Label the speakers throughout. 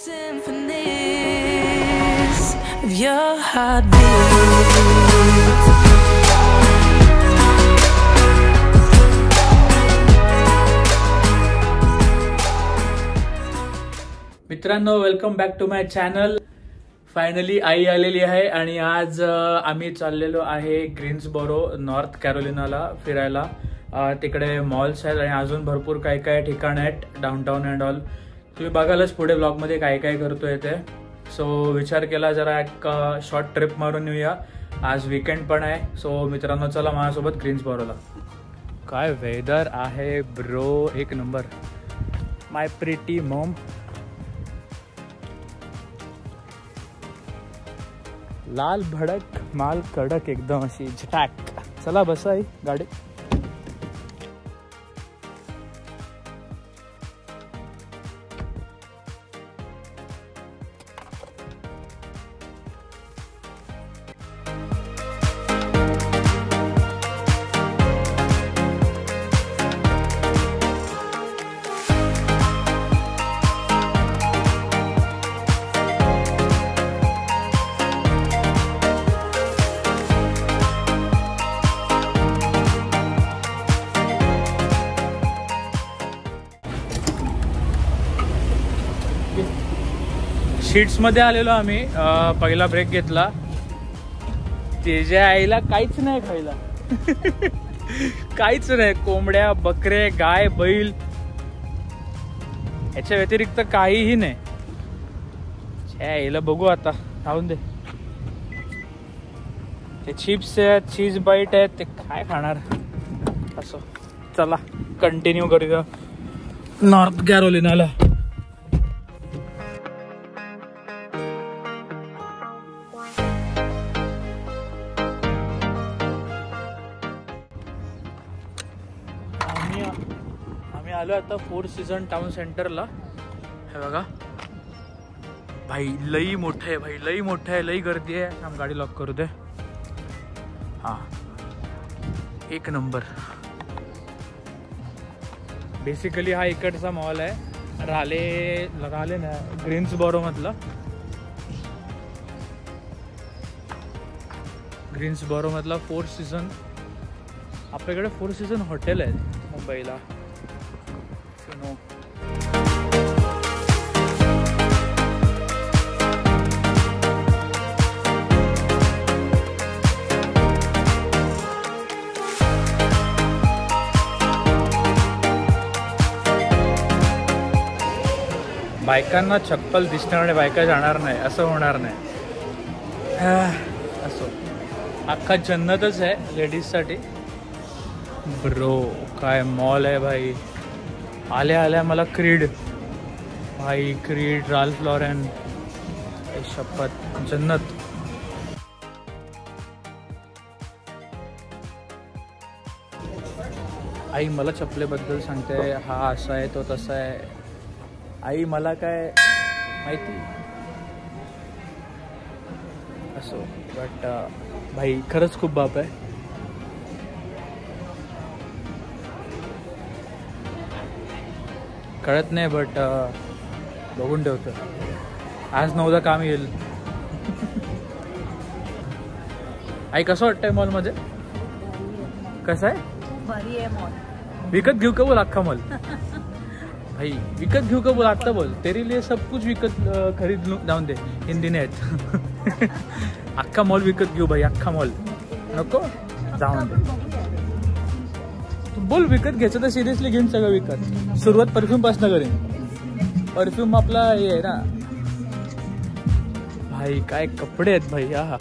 Speaker 1: symphonies of your heartbeat.
Speaker 2: मित्रांनो, welcome back to my channel. Finally आई आलेली आहे आणि आज आम्ही चाललेलो आहे ग्रीन्सबोरो नॉर्थ कॅरोलिनाला फिरायला. तिकडे मॉल्स आहेत आणि अजून भरपूर काय काय ठिकाण आहेत, डाऊनटाऊन अँड ऑल. तुम्ही बघालच पुढे ब्लॉगमध्ये काय काय करतोय ते. सो विचार केला जरा एक शॉर्ट ट्रिप मारून येऊया. आज वीकेंड पण आहे. सो मित्रांनो, चला माझ्यासोबत ग्रीन्सबोरोला. काय वेदर आहे ब्रो, एक नंबर. My pretty mom. लाल भडक माल कडक एकदम अशी झटाक. चला बसा आहे गाडी. शीट्स मध्ये आलेलो आम्ही. पहिला ब्रेक घेतला. त्याच्या आईला काहीच नाही खायला. काहीच नाही. कोंबड्या, बकरे, गाय, बैल याच्या व्यतिरिक्त काहीही नाही. आईला बघू आता, राहून दे. ते चिप्स आहेत, चीज बाईट आहेत, ते काय खाणार. असं चला कंटिन्यू करूया नॉर्थ कॅरोलिनाला. आम्ही आलो आता फोर सीझन टाउन सेंटरला. हे बघा भाई, लई मोठं आहे भाई, लई मोठं आहे, लई गर्दी आहे. आम गाडी लॉक करू दे. हा, एक नंबर. बेसिकली हा इकडचा मॉल आहे. राले ना ग्रीन्सबोरो मधला. ग्रीन्सबोरो मधला फोर सीझन. आपल्याकडे फोर सीझन हॉटेल आहे मुंबईला. बायकांना चप्पल दिसणार नाही, बायका जाणार नाही, असं होणार नाही. असो, अख्खा जन्नतच आहे लेडीजसाठी. ब्रो काय मॉल आहे भाई. आल्या आल्या मला क्रीड भाई, क्रीड, राल्फ लॉरेन, शपथ जन्नत. आई मला चपलेबद्दल सांगते, हा असा आहे तो तसा आहे. आई मला काय माहिती. असो, बट भाई खरंच खूप बाप आहे. कळत नाही बट बघून ठेवतो. आज नऊदा काम येईल. आई कसं वाटतंय मॉलमध्ये? कसं आहे?
Speaker 3: भारी आहे मॉल.
Speaker 2: विकत घेऊ का बोल अख्खा मॉल? भाई विकत घेऊ का बोल, आता बोल. तेरे लिए सब कुछ विकत खरीद लू. जाऊन दे, हिंदी नाही आहेत. अख्खा मॉल विकत घेऊ भाई, अख्खा मॉल नको. जाऊन दे. बोल विकत घ्यायचं तर सिरियसली घेऊन सगळं विकत. सुरुवात परफ्यूम पासून करेन. परफ्यूम आपला हे आहे ना भाई. काय कपडे आहेत भाई. हा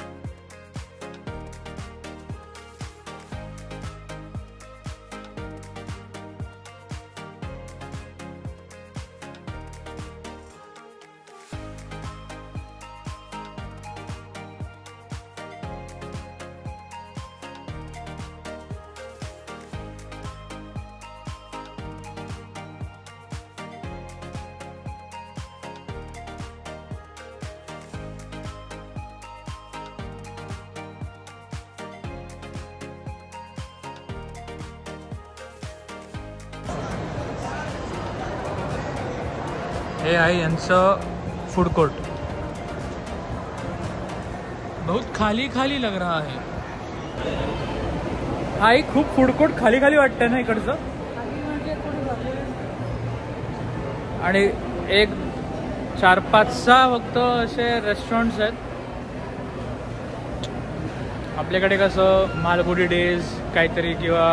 Speaker 2: हे आहे यांचं फूड कोर्ट बहुत खाली खाली लग रहा है। हा एक खूप फूड कोर्ट खाली खाली वाटतंय ना इकडचं। आणि एक 4-5-6 फक्त असे रेस्टॉरंट्स आहेत। आपल्याकडे कसं मालगुडी डेज काहीतरी किंवा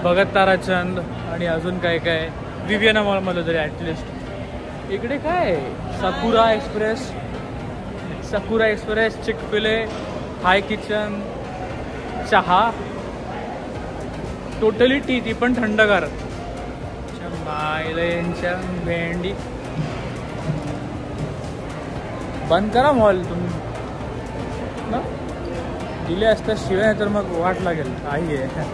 Speaker 2: भगत ताराचंद आणि अजून काय काय विवियना मॉलमध्ये तरी ॲटलिस्ट। इकडे काय सकुरा एक्सप्रेस, चिक-फील-ए, हाय किचन, चहा, टोटली टी, ती पण थंडगार। मायलेंच्या भेंडी बंद करा मॉल तुम्ही ना, दिले असता शिवाय तर मग वाट लागेल। काही आहे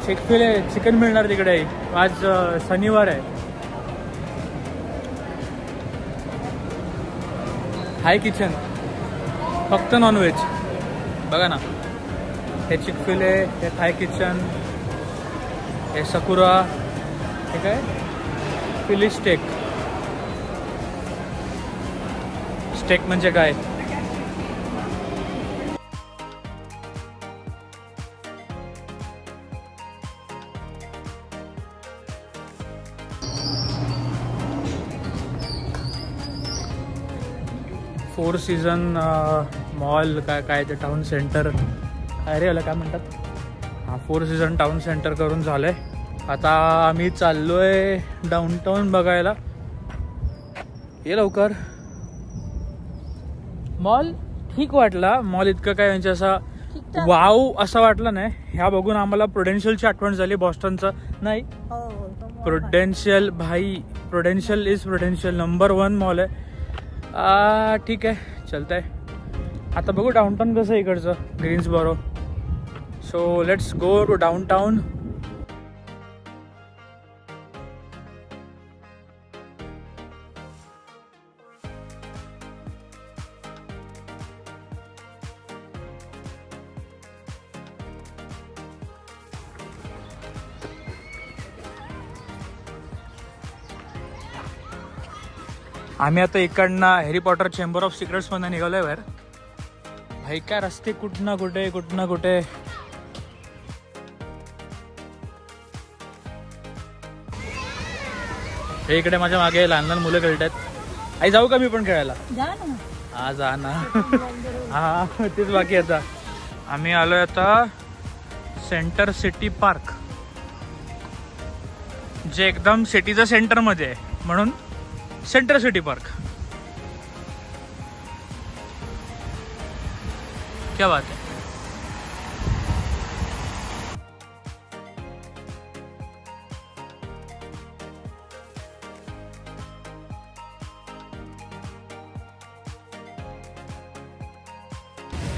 Speaker 2: चिक-फील-ए चिकन मिळणार तिकडे। आज शनिवार आहे। हाय किचन फक्त नॉनव्हेज बघा ना। हे चिक-फील-ए, हे हाय किचन, हे सकुरा, हे काय फिली स्टेक म्हणजे काय? फोर सीझन मॉल काय ते टाउन सेंटर अरे याला काय म्हणतात? हा फोर सीझन टाउन सेंटर करून झालंय। आता आम्ही चाललोय डाऊनटाऊन बघायला। ये लवकर। मॉल ठीक वाटला, मॉल इतकं काय म्हणजे असा वाव असा वाटला नाही। ह्या बघून आम्हाला प्रुडेन्शियलची आठवण झाली, बॉस्टनचं नाही। प्रुडेन्शियल भाई, Prudential is Prudential number 1 mall आहे। ठीक आहे चलतंय। आता बघू डाऊनटाऊन कसं आहे इकडचं Greensboro. So let's go to downtown. आम्ही आता इकडनं Harry Potter Chamber of Secrets मध्ये निघालोय बाहेर। भाई काय रस्ते कुठं ना कुठे। हे इकडे माझ्या मागे लहान मुलं खेळतात। आई जाऊ का मी पण खेळायला? हा जा ना। हा तेच बाकी आता आम्ही आलोय आता सेंटर सिटी पार्क, जे एकदम सिटीच्या सेंटर मध्ये आहे म्हणून सेंटर सिटी पार्क। क्या बात है।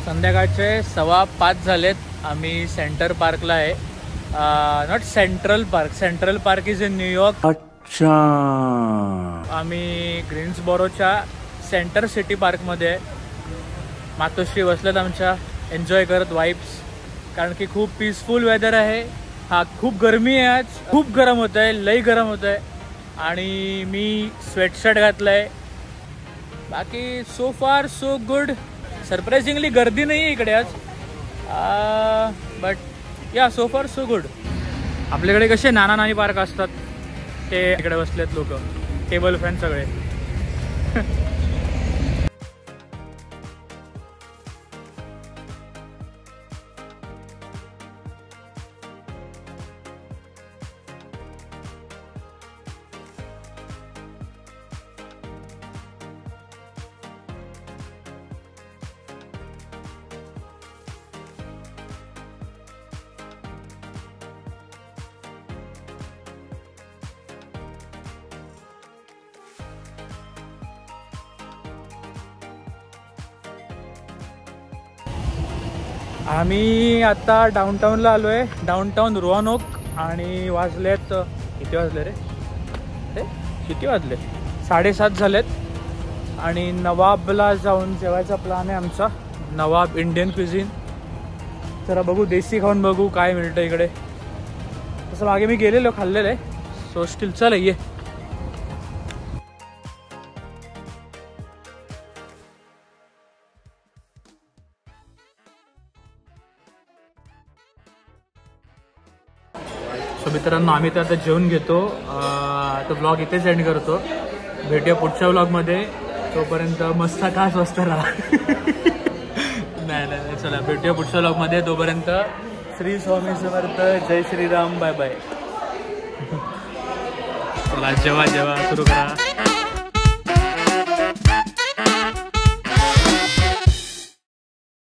Speaker 2: संध्याकाळचे 5:15 झालेत। आम्ही सेंटर पार्कला आहे। Not central park, central park is in New York. अच्छा आम्ही ग्रीन्सबोरोच्या सेंटर सिटी पार्कमध्ये आहे। मातोश्री बसलेत आमच्या एन्जॉय करत वाइब्स, कारण की खूप पीसफुल वेदर आहे। हा खूप गरमी आहे, आज खूप गरम होत आहे, लई गरम होत आहे। आणि मी स्वेटशर्ट घातलाय। बाकी सो फार सो गुड। सरप्राइजिंगली गर्दी नाही आहे इकडे आज, बट या सो फार सो गुड। आपल्याकडे कसे नाना नानी पार्क असतात ते इकडे बसलेत लोक, टेबल फॅन सगळे। आम्ही आता डाऊनटाऊनला आलो आहे, डाऊनटाऊन रोआनोक। आणि वाजलेत किती वाजले रे? किती वाजले? 7:30 झालेत। आणि नवाबला जाऊन जेवायचा प्लॅन आहे आमचा, नवाब इंडियन क्विझिन। जरा बघू, देसी खाऊन बघू काय मिळतं इकडे। तसं मागे मी गेलेलो, खाल्लेलं आहे। सो स्टील चल ये। सो मित्रांनो आम्ही तर आता जेवून घेतो, तो ब्लॉग इथेच एंड करतो. भेटूया पुढच्या ब्लॉगमध्ये. तोपर्यंत मस्त काच वाजत राहा. नाही चला भेटूया पुढच्या ब्लॉगमध्ये. तोपर्यंत श्री स्वामी समर्थ, जय श्रीराम, बाय बाय. चला जेवा सुरू करा.